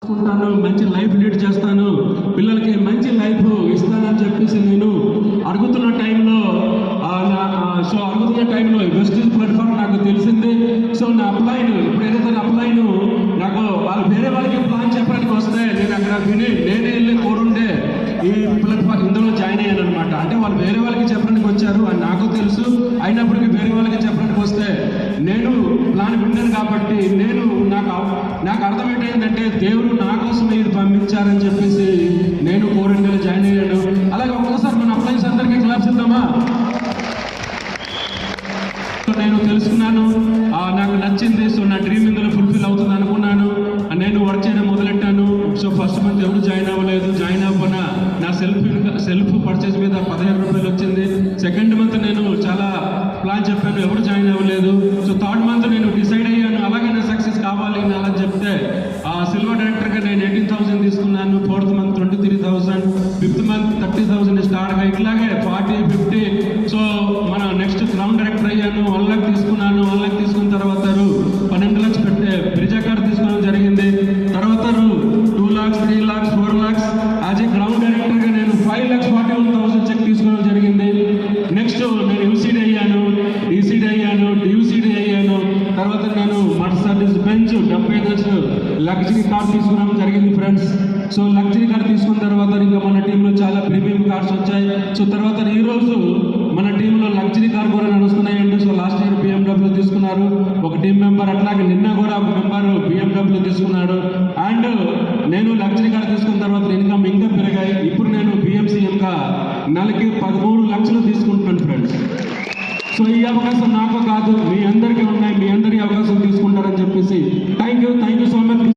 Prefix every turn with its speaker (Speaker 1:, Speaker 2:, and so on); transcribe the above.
Speaker 1: మంచి life lead చేస్తాను, పిల్లలకి మంచి లైఫ్ ఇస్తానని చెప్పేసి నేను అడుగుతున్న టైంలో వెస్టీజ్ ప్లాట్ఫామ్ నాకు తెలిసింది. సో నా అప్లైన్ ఇప్పుడు ఏదైతే అప్లైన్ నాకు వాళ్ళు వేరే వాళ్ళకి ప్లాన్ చెప్పడానికి వస్తే నేను అక్కడ నేనే వెళ్ళి కోరుండే ఈ ప్లాట్ఫామ్ ఇందులో జాయిన్ అయ్యాను అనమాట. అంటే వాళ్ళు వేరే వాళ్ళకి చెప్పడానికి వచ్చారు అని నాకు తెలుసు, అయినప్పటికీ వేరే వాళ్ళకి చెప్పడానికి వస్తే నేను ప్లాన్ విన్నాను కాబట్టి నాకు అర్థమేంటంటే దేవుడు నా కోసం ఇది పంపించారని చెప్పేసి నేను కోరంగల్ జాయిన్ అయ్యాను. అలాగే ఒక్కసారి మన అప్లైన్స్ అందరికీ క్లాప్స్ ఇద్దామా? నేను తెలుసుకున్నాను, నాకు నచ్చింది. సో నా డ్రీమ్ ఇందులో ఫుల్ఫిల్ అవుతుంది అనుకున్నాను. నేను వర్క్ చేయడం మొదలెట్టాను. సో ఫస్ట్ మంత్ ఎవరు జాయిన్ అవ్వలేదు. జాయిన్ అవ్వనా నా సెల్ఫ్ పర్చేజ్ మీద 15 రూపాయలు వచ్చింది. సెకండ్ మంత్ నేను చాలా ప్లాన్ చెప్పాను, ఎవరు జాయిన్ అవ్వలేదు. సో థర్డ్ మంత్ నేను డిసైడ్ అయ్యాను, అలాగే నా సక్సెస్ కావాలి అని అలా చెప్తే సిల్వర్ డైరెక్టర్గా నేను 18,000 తీసుకున్నాను. ఫోర్త్ మంత్ 23,000, ఫిఫ్త్ మంత్ 30,000 స్టార్ట్గా ఇట్లాగే 40, 50. సో మన నెక్స్ట్ గ్రౌండ్ డైరెక్టర్ అయ్యాను, 1 lakh తీసుకున్నాను. 1 lakh తీసుకున్న తర్వాత 12 lakhs పెట్టే బ్రిజా కార్డు తీసుకోవడం జరిగింది. తర్వాత 2 lakhs, 3 lakhs, 4 lakhs as a ground డైరెక్టర్గా నేను 5,41,000 చెక్ తీసుకోవడం జరిగింది. నెక్స్ట్ నేను యూసీడీ అయ్యాను, ఈసీడీ అయ్యాను, యూసీడీ అయ్యాను. తర్వాత నేను మర్సిడీస్ బెంజ్ 70 లగ్జరీ కార్ తీసుకోవడం జరిగింది ఫ్రెండ్స్. సో లగ్జరీ కార్ తీసుకున్న తర్వాత ఇంకా మన టీంలో చాలా ప్రీమియం కార్స్ వచ్చాయి. సో తర్వాత ఈరోజు మన టీంలో లగ్జరీ కార్ కూడా నడుస్తున్నాయండి. సో లాస్ట్ ఇయర్ BMW తీసుకున్నారు ఒక టీం మెంబర్, అట్లాగే నిన్న కూడా ఒక మెంబర్ BMW తీసుకున్నాడు. అండ్ నేను లగ్జరీ కార్ తీసుకున్న తర్వాత ఇన్కమ్ ఇంకా పెరిగాయి. ఇప్పుడు నేను BMC ఇంకా నెలకి 13 లక్షలు తీసుకుంటున్నాను ఫ్రెండ్స్. సో ఈ అవకాశం నాకు కాదు, మీ అందరికీ ఉన్నాయి, మీ అందరి అవకాశం తీసుకుంటారని చెప్పేసి థ్యాంక్ యూ సో మచ్.